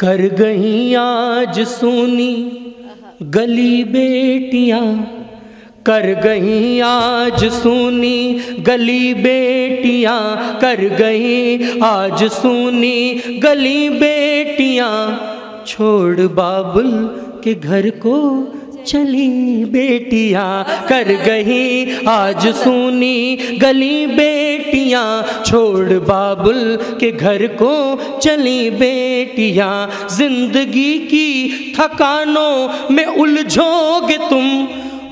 कर गई आज सूनी गली बेटियां, कर गई आज सूनी गली बेटियां, कर गई आज सूनी गली बेटियां, छोड़ बाबुल के घर को चली बेटियां, कर गई आज सूनी गली बेटियां, छोड़ बाबुल के घर को चली बेटियां। जिंदगी की थकानों में उलझोगे तुम,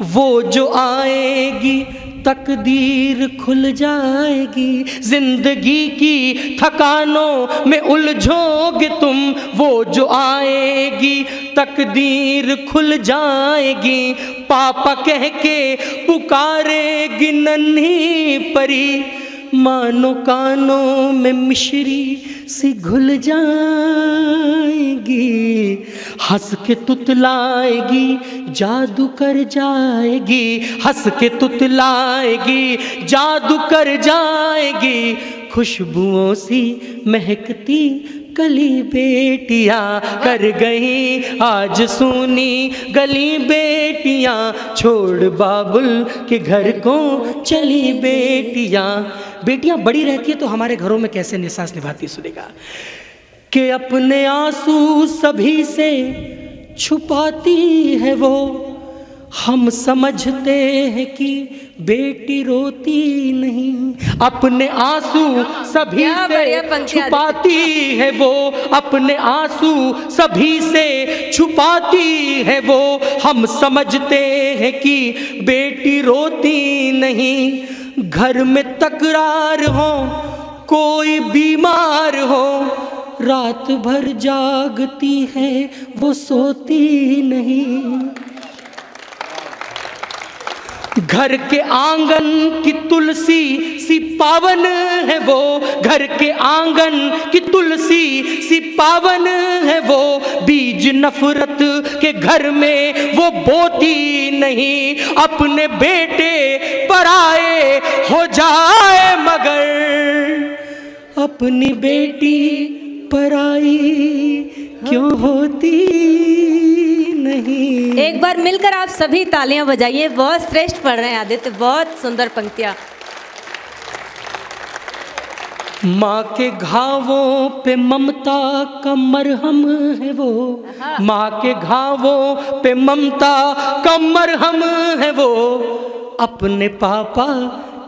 वो जो आएगी तकदीर खुल जाएगी। जिंदगी की थकानों में उलझोगे तुम, वो जो आएगी तकदीर खुल जाएगी। पापा कह के पुकारेगी नन्ही परी, मानो कानों में मिश्री सी घुल जाएगी। हंस के तुतलाएगी जादू कर जाएगी, हंस के तुतलाएगी जादू कर जाएगी। खुशबुओं सी महकती गली बेटियां, कर गई आज सूनी गली बेटियां, छोड़ बाबुल के घर को चली बेटियां। बेटियां बड़ी रहती है तो हमारे घरों में कैसे निसास निभाती सुनेगा कि अपने आंसू सभी से छुपाती है वो, हम समझते हैं कि बेटी रोती नहीं। अपने आंसू सभी से छुपाती है वो, अपने आंसू सभी से छुपाती है वो, हम समझते हैं कि बेटी रोती नहीं। घर में तकरार हो, कोई बीमार हो, रात भर जागती है वो सोती नहीं। घर के आंगन की तुलसी सी पावन है वो, घर के आंगन की तुलसी सी पावन है वो, बीज नफरत के घर में वो बोती नहीं। अपने बेटे पराए हो जाए मगर अपनी बेटी पराई क्यों होती नहीं। एक बार मिलकर आप सभी तालियां बजाइए। बहुत श्रेष्ठ पढ़ रहे हैं आदित्य, बहुत सुंदर पंक्तियां। माँ के घावों पे ममता का मरहम है वो, माँ के घावों पे ममता का मरहम है वो, अपने पापा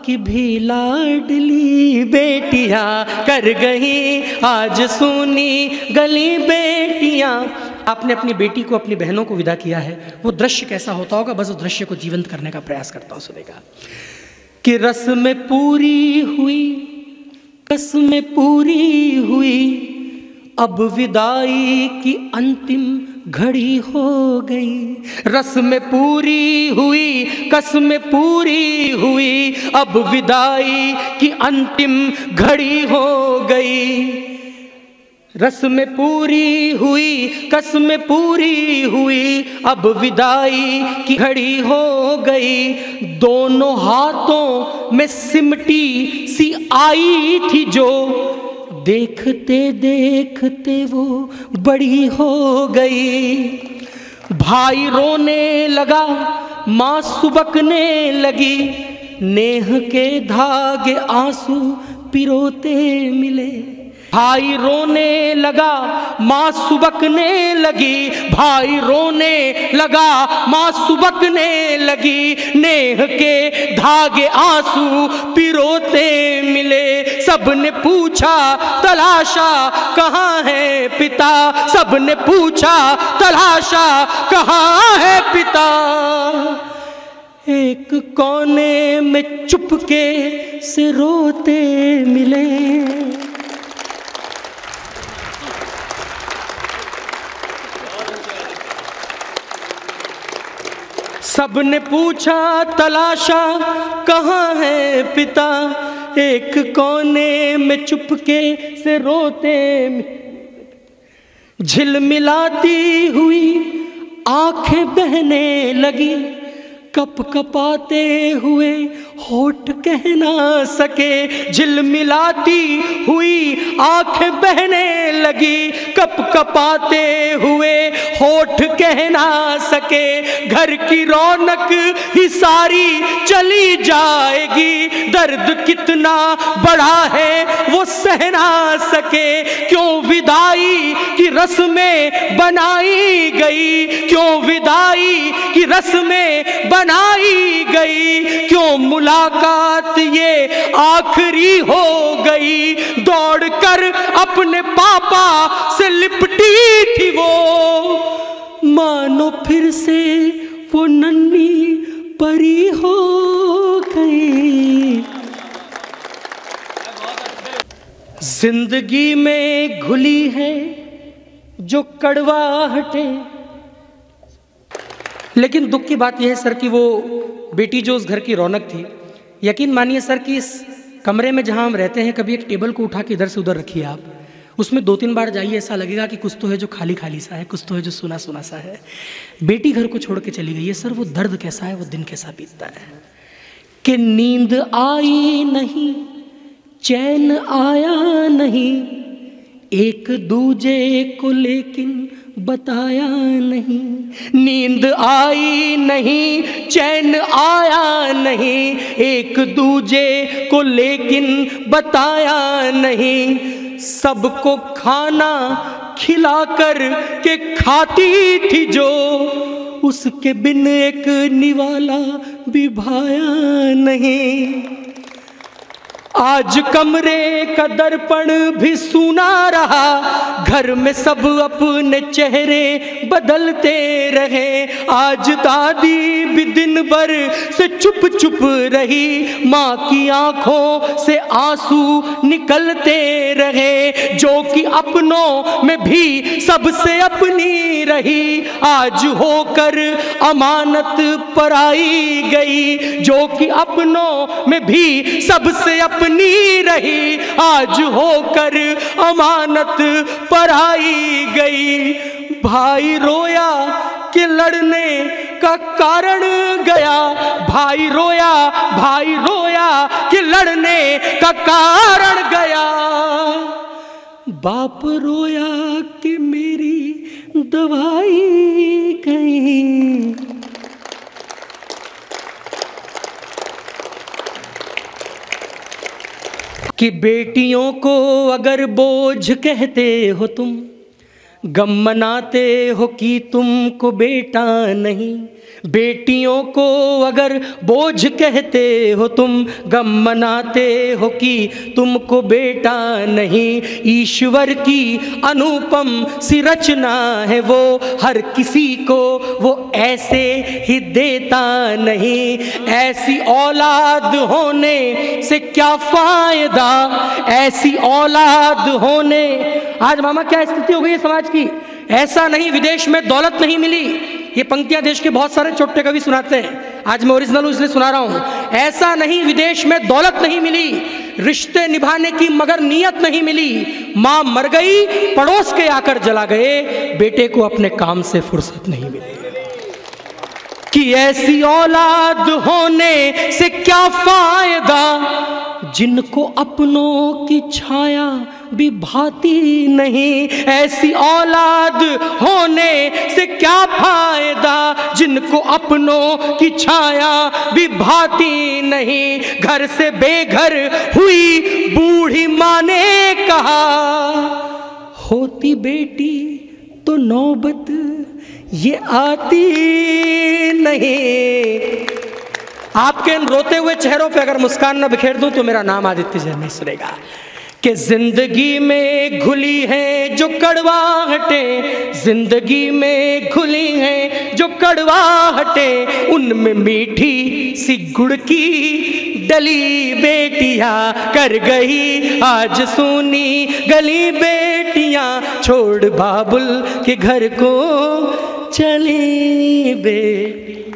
की भी लाडली बेटियां, कर गई आज सूनी गली बेटियां। आपने अपनी बेटी को, अपनी बहनों को विदा किया है, वो दृश्य कैसा होता होगा, बस उस दृश्य को जीवंत करने का प्रयास करता हूँ सुनेगा कि रस्में पूरी हुई, रस्में पूरी हुई, अब विदाई की अंतिम घड़ी हो गई। रस्में पूरी हुई, कसमें पूरी हुई, अब विदाई की अंतिम घड़ी हो गई। रस्में पूरी हुई, कसमें पूरी हुई, अब विदाई की घड़ी हो गई। दोनों हाथों में सिमटी सी आई थी जो, देखते देखते वो बड़ी हो गई। भाई रोने लगा, माँ सुबकने लगी, नेह के धागे आंसू पिरोते मिले। भाई रोने लगा, माँ सुबकने लगी, भाई रोने लगा, माँ सुबकने लगी, नेह के धागे आंसू पिरोते मिले। सबने पूछा तलाशा कहाँ है पिता, सबने पूछा तलाशा कहाँ है पिता। एक कोने में चुपके से रोते मिले। सबने पूछा तलाशा कहाँ है पिता, एक कोने में चुपके से रोते। झिलमिलाती हुई आंखें बहने लगी, कप कपाते हुए होठ कह ना सके। झिलमिलाती हुई आंखें बहने लगी, कप कपाते हुए होठ कह ना सके, घर की रौनक ही सारी चली जाएगी। दर्द कितना बड़ा है वो सह ना सके, क्यों विदाई की रस्में बनाई गई, क्यों विदाई की रस्में बनाई गई, क्यों मुलाकात ये आखिरी हो गई। दौड़कर अपने पापा से लिपटी थी वो, मानो फिर से वो नन्ही परी हो गई। जिंदगी में घुली है जो कड़वाहटें, लेकिन दुख की बात यह है सर कि वो बेटी जो उस घर की रौनक थी, यकीन मानिए सर कि इस कमरे में जहाँ हम रहते हैं, कभी एक टेबल को उठा के इधर से उधर रखिए आप, उसमें 2-3 बार जाइए, ऐसा लगेगा कि कुछ तो है जो खाली खाली सा है, कुछ तो है जो सुना सुना सा है। बेटी घर को छोड़ के चली गई है सर, वो दर्द कैसा है, वो दिन कैसा बीतता है। कि नींद आई नहीं, चैन आया नहीं, एक दूजे को लेकिन बताया नहीं। नींद आई नहीं, चैन आया नहीं, एक दूजे को लेकिन बताया नहीं। सबको खाना खिलाकर के खाती थी जो, उसके बिन एक निवाला भी भाया नहीं। आज कमरे का दर्पण भी सूना रहा, घर में सब अपने चेहरे बदलते रहे। आज दादी भी दिन भर से चुप चुप रही, माँ की आंखों से आंसू निकलते रहे। जो कि अपनों में भी सबसे अपनी रही, आज होकर अमानत पराई गई। जो कि अपनों में भी सबसे अपनी रही, आज होकर अमानत पराई गई। भाई रोया कि लड़ने का कारण गया, भाई रोया कि लड़ने का कारण गया। बाप रोया कि मेरी दवाई गई। कि बेटियों को अगर बोझ कहते हो तुम, गम मनाते हो कि तुमको बेटा नहीं। बेटियों को अगर बोझ कहते हो तुम, गम मनाते हो कि तुमको बेटा नहीं। ईश्वर की अनुपम सी रचना है वो, हर किसी को वो ऐसे ही देता नहीं। ऐसी औलाद होने से क्या फायदा, ऐसी औलाद होने। आज मामा क्या स्थिति हो गई है समाज की। ऐसा नहीं विदेश में दौलत नहीं मिली, ये पंक्तियां देश के बहुत सारे छोटे कवि सुनाते हैं, आज मैं ओरिजिनल इसलिए सुना रहा हूं। ऐसा नहीं विदेश में दौलत नहीं मिली, रिश्ते निभाने की मगर नीयत नहीं मिली। मां मर गई, पड़ोस के आकर जला गए, बेटे को अपने काम से फुर्सत नहीं मिली। कि ऐसी औलाद होने से क्या फायदा, जिनको अपनों की छाया भी भाती नहीं। ऐसी औलाद होने से क्या फायदा, जिनको अपनों की छाया भी भाती नहीं। घर से बेघर हुई बूढ़ी माँ ने कहा, होती बेटी तो नौबत ये आती नहीं। आपके इन रोते हुए चेहरों पे अगर मुस्कान न बिखेर दूं तो मेरा नाम आदित्य जैन नहीं सुनेगा। कि जिंदगी में घुली है जो कड़वाहटें, जिंदगी में घुली है जो कड़वाहटें, उनमें मीठी सी गुड़ की डली बेटियां कर गई आज सूनी गली। बेटियां छोड़ बाबुल के घर को चली बेटी।